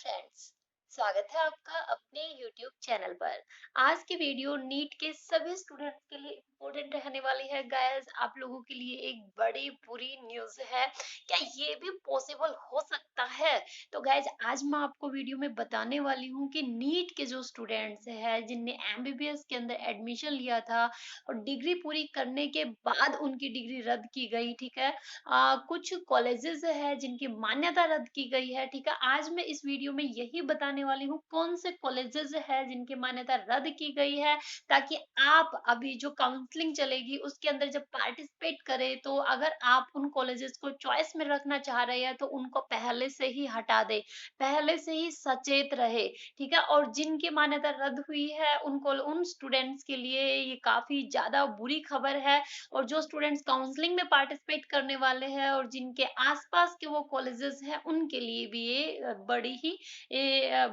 Friends, स्वागत है आपका अपने YouTube चैनल पर। आज की वीडियो नीट के सभी स्टूडेंट्स के लिए इम्पोर्टेंट रहने वाली है। गाइस, आप लोगों के लिए एक बड़ी बुरी न्यूज़ है। क्या ये भी पॉसिबल हो सकता है? तो गाइस, आज मैं आपको वीडियो में बताने वाली हूँ कि नीट के जो स्टूडेंट्स हैं जिनने एमबीबीएस के अंदर एडमिशन लिया था और डिग्री पूरी करने के बाद उनकी डिग्री रद्द की गई, ठीक है। कुछ कॉलेजेस है जिनकी मान्यता रद्द की गई है, ठीक है। आज मैं इस वीडियो में यही बताने वाली हूँ कौन से कॉलेजेस है जिनकी मान्यता रद्द की गई है, ताकि आप अभी जो काउंसलिंग चलेगी उसके अंदर जब पार्टिसिपेट करें तो अगर आप उन कॉलेजेस को चॉइस में रखना चाह रहे हैं तो उनको पहले से ही हटा दे, पहले से ही सचेत रहे, ठीक है। और जिनकी मान्यता रद्द हुई है उनको, उन स्टूडेंट्स के लिए ये काफी ज्यादा बुरी खबर है। और जो स्टूडेंट्स काउंसलिंग में पार्टिसिपेट करने वाले हैं और जिनके आसपास के वो कॉलेजेस हैं उनके लिए भी ये बड़ी ही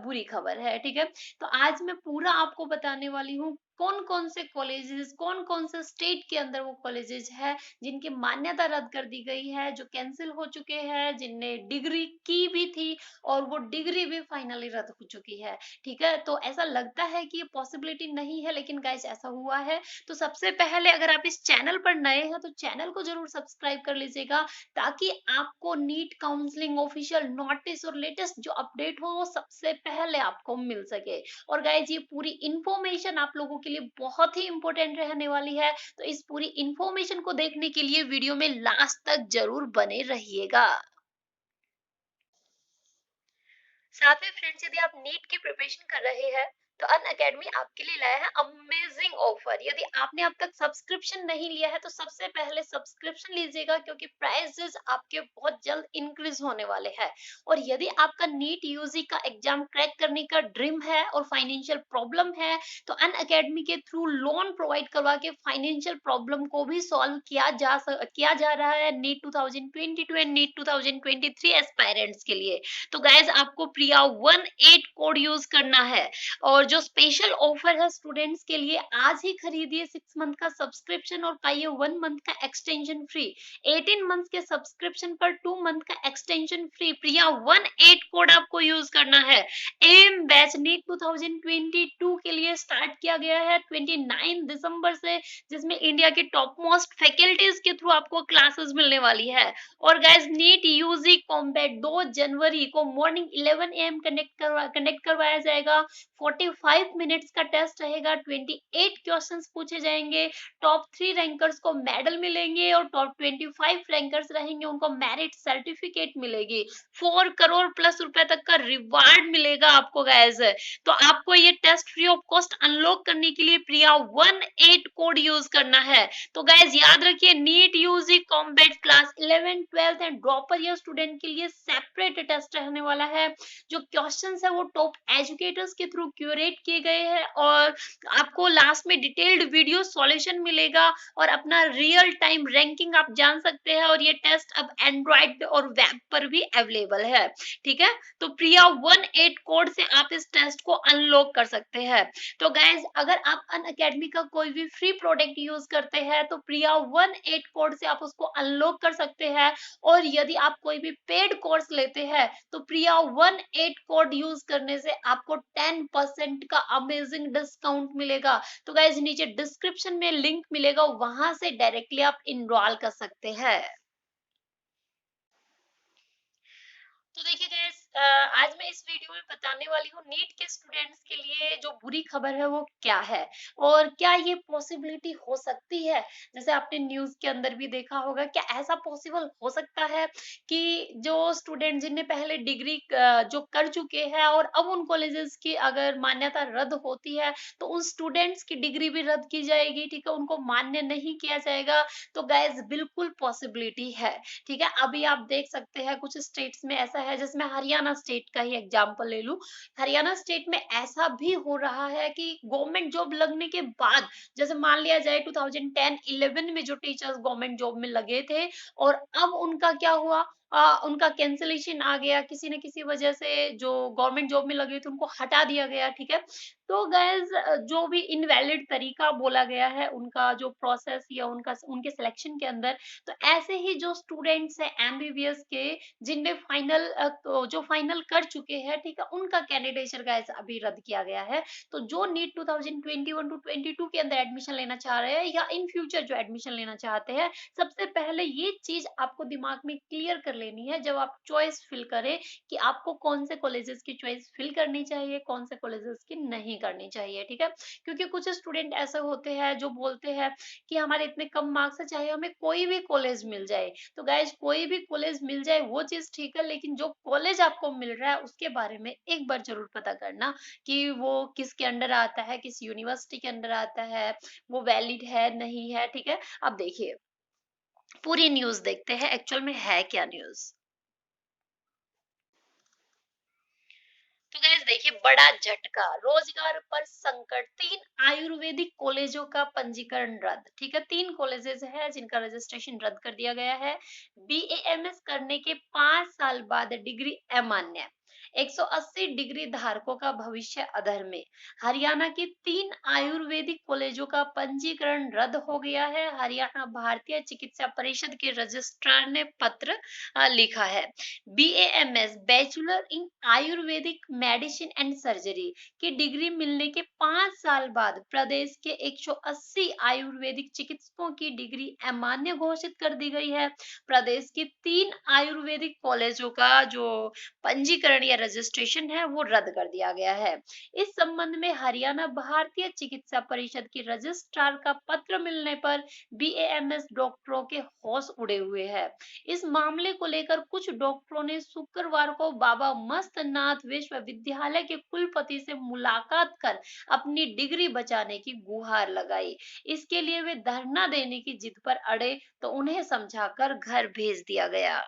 बुरी खबर है, ठीक है। तो आज मैं पूरा आपको बताने वाली हूँ कौन कौन से कॉलेजेस, कौन कौन से स्टेट के अंदर वो कॉलेजेस है जिनकी मान्यता रद्द कर दी गई है, जो कैंसिल हो चुके हैं, जिनने डिग्री की भी थी और वो डिग्री भी फाइनली रद्द हो चुकी है, ठीक है। तो ऐसा लगता है कि ये पॉसिबिलिटी नहीं है, लेकिन गाइस ऐसा हुआ है। तो सबसे पहले अगर आप इस चैनल पर नए हैं तो चैनल को जरूर सब्सक्राइब कर लीजिएगा, ताकि आपको नीट काउंसलिंग ऑफिशियल नोटिस और लेटेस्ट जो अपडेट हो वो सबसे पहले आपको मिल सके। और गाइज, ये पूरी इंफॉर्मेशन आप लोगों के लिए बहुत ही इंपॉर्टेंट रहने वाली है, तो इस पूरी इंफॉर्मेशन को देखने के लिए वीडियो में लास्ट तक जरूर बने रहिएगा। साथ में फ्रेंड्स, यदि आप नीट की प्रिपरेशन कर रहे हैं तो अन अकेडमी आपके लिए लाया है अमेजिंग ऑफर। यदि आपने अब तक सब्सक्रिप्शन नहीं लिया है तो सबसे पहले सब्सक्रिप्शन लीजिएगा, क्योंकि प्राइसेस आपके बहुत जल्द इंक्रीज होने वाले हैं। और यदि आपका नीट यूजी का एग्जाम क्रैक करने का ड्रीम है और फाइनेंशियल प्रॉब्लम है तो अन अकेडमी के थ्रू लोन प्रोवाइड करवा के फाइनेंशियल प्रॉब्लम को भी सॉल्व किया जा रहा है नीट 2022 एंड नीट 2023 एस्पायरेंट्स के लिए। तो गाइज, आपको प्रिया 18 कोड यूज करना है। और जो स्पेशल ऑफर है स्टूडेंट्स के लिए, आज ही खरीदिए 6 मंथ का सब्सक्रिप्शन और पाइए 1 मंथ का एक्सटेंशन फ्री। 18 मंथ के सब्सक्रिप्शन पर 2 मंथ का एक्सटेंशन फ्री। प्रिया 18 कोड आपको यूज करना है। एम बैच नीट 2022 के लिए स्टार्ट किया गया है 29 दिसंबर से, जिसमें इंडिया के टॉप मोस्ट फैकल्टीज के थ्रू आपको क्लासेस मिलने वाली है। और गाइस, नीट यूजी कॉम्बैट 2 जनवरी को मॉर्निंग 11 एम कनेक्ट करवाया जाएगा। 45 मिनट्स का टेस्ट रहेगा, 28 क्वेश्चंस पूछे जाएंगे। टॉप 3 रैंकर्स को मेडल मिलेंगे और टॉप 25 रैंकर्स रहेंगे उनको मेरिट सर्टिफिकेट मिलेगी। 4 करोड़ प्लस रुपए तक का रिवार्ड मिलेगा आपको गाइस। तो आपको ये test free of cost unlock करने के लिए प्रिया 18 कोड यूज करना है। तो गाइज याद रखिए, NEET UG combat class 11 12 and dropper year student के लिए सेपरेट टेस्ट रहने वाला है। जो क्वेश्चंस है वो टॉप एजुकेटर्स के थ्रू क्यूरेट किए गए हैं और आपको लास्ट में डिटेल्ड वीडियो सॉल्यूशन मिलेगा और अपना रियल टाइम रैंकिंग आप जान सकते हैं। और ये टेस्ट अब एंड्रॉइड और वेब पर भी अवेलेबल है, ठीक है। तो प्रिया 18 कोड से आप इस टेस्ट को अनलॉक कर सकते हैं। तो गाइज, अगर आप अन अकेडमी का कोई भी फ्री प्रोडक्ट यूज करते हैं तो प्रिया 18 कोड से आप उसको अनलॉक कर सकते हैं। और यदि आप कोई भी पेड कोर्स लेते हैं तो प्रिया 18 कोड यूज करने से आपको 10% का अमेजिंग डिस्काउंट मिलेगा। तो गाइज, नीचे डिस्क्रिप्शन में लिंक मिलेगा, वहां से डायरेक्टली आप इनरोल कर सकते हैं। तो देखिए गाइस, आज मैं इस वीडियो में बताने वाली हूँ नीट के स्टूडेंट्स के लिए जो बुरी खबर है वो क्या है और क्या ये पॉसिबिलिटी हो सकती है। जैसे आपने न्यूज के अंदर भी देखा होगा, क्या ऐसा पॉसिबल हो सकता है कि जो स्टूडेंट जिनने पहले डिग्री जो कर चुके हैं और अब उन कॉलेजेस की अगर मान्यता रद्द होती है तो उन स्टूडेंट्स की डिग्री भी रद्द की जाएगी, ठीक है, उनको मान्य नहीं किया जाएगा। तो गाइज, बिल्कुल पॉसिबिलिटी है, ठीक है। अभी आप देख सकते हैं कुछ स्टेट्स में ऐसा है, जैसे मैं हरियाणा स्टेट का ही एग्जांपल ले लूं। हरियाणा स्टेट में ऐसा भी हो रहा है कि गवर्नमेंट जॉब लगने के बाद, जैसे मान लिया जाए 2010-11 में जो टीचर्स गवर्नमेंट जॉब में लगे थे और अब उनका क्या हुआ, उनका कैंसलेशन आ गया, किसी न किसी वजह से जो गवर्नमेंट जॉब में लगे थे उनको हटा दिया गया, ठीक है। तो गाइस जो भी इनवैलिड तरीका बोला गया है उनका जो प्रोसेस या उनका उनके सिलेक्शन के अंदर, तो ऐसे ही जो स्टूडेंट्स हैं एमबीबीएस के, जिनने तो जो फाइनल कर चुके हैं, ठीक है, उनका कैंडिडेचर गाइस अभी रद्द किया गया है। तो जो नीट 2021 टू 22 के अंदर एडमिशन लेना चाह रहे हैं या इन फ्यूचर जो एडमिशन लेना चाहते हैं, सबसे पहले ये चीज आपको दिमाग में क्लियर कर लेनी है जब आप चॉइस फिल करें, कि आपको कौन से कॉलेजेस की चॉइस फिल करनी चाहिए, कौन से कॉलेजेस की नहीं करनी चाहिए, ठीक है। क्योंकि कुछ स्टूडेंट ऐसे होते हैं जो बोलते हैं कि हमारे इतने कम मार्क्स है, चाहे हमें कोई भी कॉलेज मिल जाए। तो गाइज कोई भी कॉलेज मिल जाए वो चीज ठीक है, लेकिन जो कॉलेज आपको मिल रहा है उसके बारे में एक बार जरूर पता करना कि वो किसके अंडर आता है, किस यूनिवर्सिटी के अंडर आता है, वो वैलिड है नहीं है, ठीक है। अब देखिए पूरी न्यूज़ देखते हैं एक्चुअल में है क्या न्यूज़। तो गाइस देखिए बड़ा झटका, रोजगार पर संकट, 3 आयुर्वेदिक कॉलेजों का पंजीकरण रद्द, ठीक है। 3 कॉलेजेस है जिनका रजिस्ट्रेशन रद्द कर दिया गया है। बीएएमएस करने के 5 साल बाद डिग्री अमान्य, 180 डिग्री धारकों का भविष्य अधर में। हरियाणा के 3 आयुर्वेदिक कॉलेजों का पंजीकरण रद्द हो गया है। हरियाणा भारतीय चिकित्सा परिषद के रजिस्ट्रार ने पत्र लिखा है। BAMS bachelor in Ayurvedic medicine and surgery की डिग्री मिलने के 5 साल बाद प्रदेश के 180 आयुर्वेदिक चिकित्सकों की डिग्री अमान्य घोषित कर दी गई है। प्रदेश के 3 आयुर्वेदिक कॉलेजों का जो पंजीकरण या रजिस्ट्रेशन है वो रद्द कर दिया गया है। इस संबंध में हरियाणा भारतीय चिकित्सा परिषद की रजिस्ट्रार का पत्र मिलने पर बीएएमएस डॉक्टरों के होश उड़े हुए हैं। इस मामले को लेकर कुछ डॉक्टरों ने शुक्रवार को बाबा मस्तनाथ विश्वविद्यालय के कुलपति से मुलाकात कर अपनी डिग्री बचाने की गुहार लगाई। इसके लिए वे धरना देने की जिद पर अड़े तो उन्हें समझाकर घर भेज दिया गया।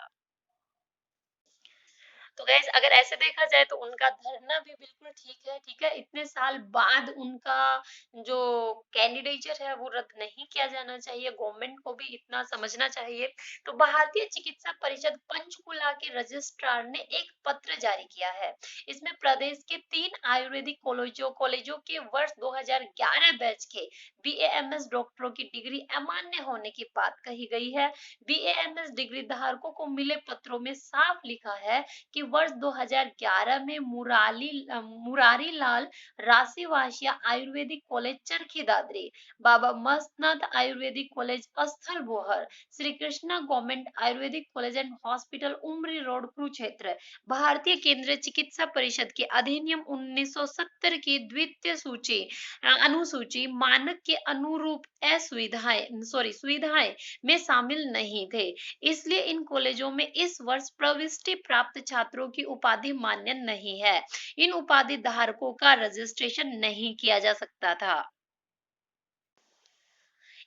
तो गैस अगर ऐसे देखा जाए तो उनका धरना भी बिल्कुल ठीक है, ठीक है। इतने साल बाद उनका जो कैंडिडेचर है वो रद्द नहीं किया जाना चाहिए, गवर्नमेंट को भी इतना समझना चाहिए। तो भारतीय चिकित्सा परिषद पंचकुला के रजिस्ट्रार ने एक पत्र जारी किया है। इसमें प्रदेश के 3 आयुर्वेदिक कॉलेजों के वर्ष 2011 बैच के बीएएमएस डॉक्टरों की डिग्री अमान्य होने की बात कही गई है। बीएएमएस डिग्री धारकों को मिले पत्रों में साफ लिखा है कि वर्ष 2011 में मुरारी लाल राशीवासिया आयुर्वेदिक कॉलेज चरखी दादरी, बाबा मस्तनाथ आयुर्वेदिक कॉलेज अस्थल Bohr, Shri Krishna government Ayurvedic college and hospital Umri road Kurukshetra, भारतीय केंद्रीय चिकित्सा परिषद के अधिनियम 1970 की द्वितीय अनुसूची मानक के अनुरूप सुविधाएं में शामिल नहीं थे। इसलिए इन कॉलेजों में इस वर्ष प्रविष्टि प्राप्त छात्रों की उपाधि मान्य नहीं है। इन उपाधि धारकों का रजिस्ट्रेशन नहीं किया जा सकता था।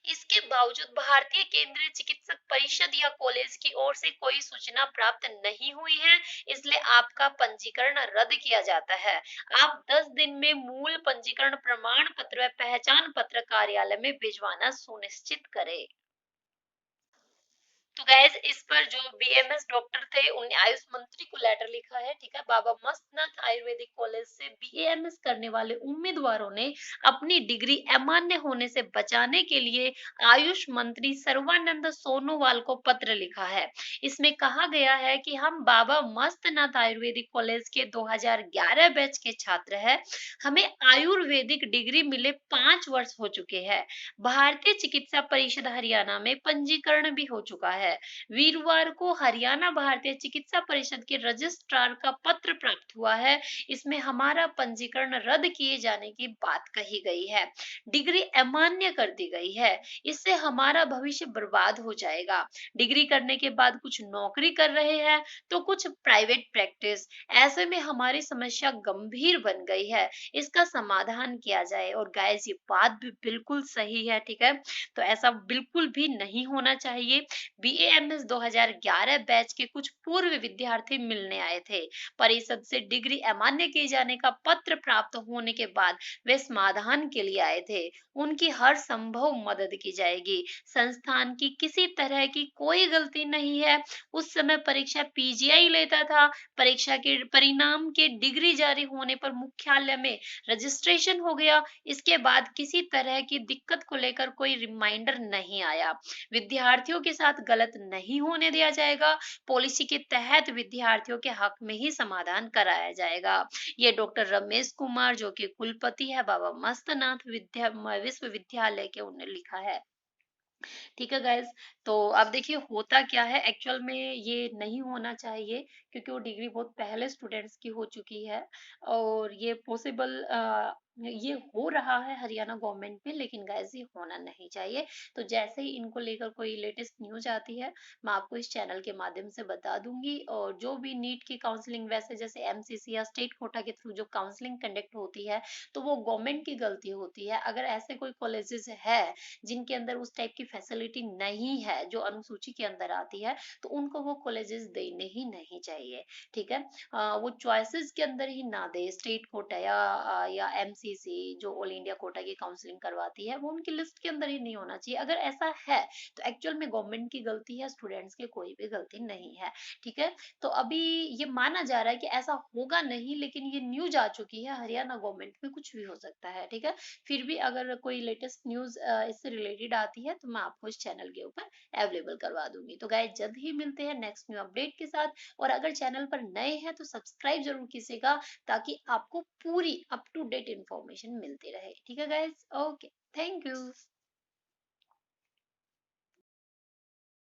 इसके बावजूद भारतीय केंद्रीय चिकित्सक परिषद या कॉलेज की ओर से कोई सूचना प्राप्त नहीं हुई है, इसलिए आपका पंजीकरण रद्द किया जाता है। आप 10 दिन में मूल पंजीकरण प्रमाण पत्र व पहचान पत्र कार्यालय में भिजवाना सुनिश्चित करें। तो गैस इस पर जो बीएमएस डॉक्टर थे उन्हें आयुष मंत्री को लेटर लिखा है, ठीक है। बाबा मस्तनाथ आयुर्वेदिक कॉलेज से बीएमएस करने वाले उम्मीदवारों ने अपनी डिग्री अमान्य होने से बचाने के लिए आयुष मंत्री सर्वानंद सोनोवाल को पत्र लिखा है। इसमें कहा गया है कि हम बाबा मस्तनाथ आयुर्वेदिक कॉलेज के 2011 बैच के छात्र हैं। हमें आयुर्वेदिक डिग्री मिले 5 वर्ष हो चुके हैं। भारतीय चिकित्सा परिषद हरियाणा में पंजीकरण भी हो चुका है। वीरवार को हरियाणा भारतीय चिकित्सा परिषद के रजिस्ट्रार का पत्र प्राप्त हुआ है। इसमें हमारा पंजीकरण रद्द किए जाने की बात कही गई है। डिग्री अमान्य कर दी गई है। इससे हमारा भविष्य बर्बाद हो जाएगा। डिग्री करने के बाद कुछ नौकरी कर रहे हैं तो कुछ प्राइवेट प्रैक्टिस। ऐसे में हमारी समस्या गंभीर बन गई है। इसका समाधान किया जाए। और गाइस ये बात भी बिल्कुल सही है, ठीक है। तो ऐसा बिल्कुल भी नहीं होना चाहिए। बीएएमएस 2011 बैच के कुछ पूर्व विद्यार्थी मिलने आए थे। परिषद से डिग्री अमान्य किए जाने का पत्र प्राप्त होने के बाद वे समाधान के लिए आए थे। उनकी हर संभव मदद की जाएगी। संस्थान की किसी तरह की कोई गलती नहीं है। उस समय परीक्षा पीजीआई लेता था। परीक्षा के परिणाम के डिग्री जारी होने पर मुख्यालय में रजिस्ट्रेशन हो गया। इसके बाद किसी तरह की दिक्कत को लेकर कोई रिमाइंडर नहीं आया। विद्यार्थियों के साथ गलत नहीं होने दिया जाएगा। पॉलिसी के तहत विद्यार्थियों के हक में ही समाधान कराया जाएगा। ये डॉक्टर रमेश कुमार जो कि कुलपति है बाबा मस्तनाथ विश्वविद्यालय के, उन्होंने लिखा है। ठीक है गाइस, तो अब देखिए होता क्या है एक्चुअल में, ये नहीं होना चाहिए क्योंकि वो डिग्री बहुत पहले स्टूडेंट्स की हो चुकी है। और ये पॉसिबल ये हो रहा है हरियाणा गवर्नमेंट में, लेकिन गाइस ये होना नहीं चाहिए। तो जैसे ही इनको लेकर कोई लेटेस्ट न्यूज आती है, मैं आपको इस चैनल के माध्यम से बता दूंगी। और जो भी नीट की काउंसलिंग, वैसे जैसे एमसीसी या स्टेट कोटा के थ्रू जो काउंसलिंग कंडक्ट होती है, तो वो गवर्नमेंट की गलती होती है। अगर ऐसे कोई कॉलेजेस है जिनके अंदर उस टाइप की फैसिलिटी नहीं है जो अनुसूची के अंदर आती है, तो उनको वो कॉलेजेस देने ही नहीं चाहिए। ठीक है, वो चॉइसेस के अंदर ही ना दे। स्टेट कोटा या एमसीसी जो ऑल इंडिया कोटा की काउंसलिंग करवाती है, वो उनकी लिस्ट के अंदर ही नहीं होना चाहिए। अगर ऐसा है तो एक्चुअल में गवर्नमेंट की गलती है, स्टूडेंट्स की कोई भी गलती नहीं है। ठीक है, तो अभी ये माना जा रहा है कि ऐसा होगा नहीं, लेकिन ये न्यूज आ चुकी है, हरियाणा गवर्नमेंट में कुछ भी हो सकता है। ठीक है, फिर भी अगर कोई लेटेस्ट न्यूज़ इससे रिलेटेड आती है तो मैं आपको इस चैनल के ऊपर अवेलेबल करवा दूंगी। तो गाइस जल्द ही मिलते हैं नेक्स्ट न्यू अपडेट के साथ। और अगर चैनल पर नए हैं तो सब्सक्राइब जरूर कीजिएगा, ताकि आपको पूरी अप टू डेट इंफॉर्मेशन मिलती रहे। ठीक है गाइस, ओके, थैंक यू।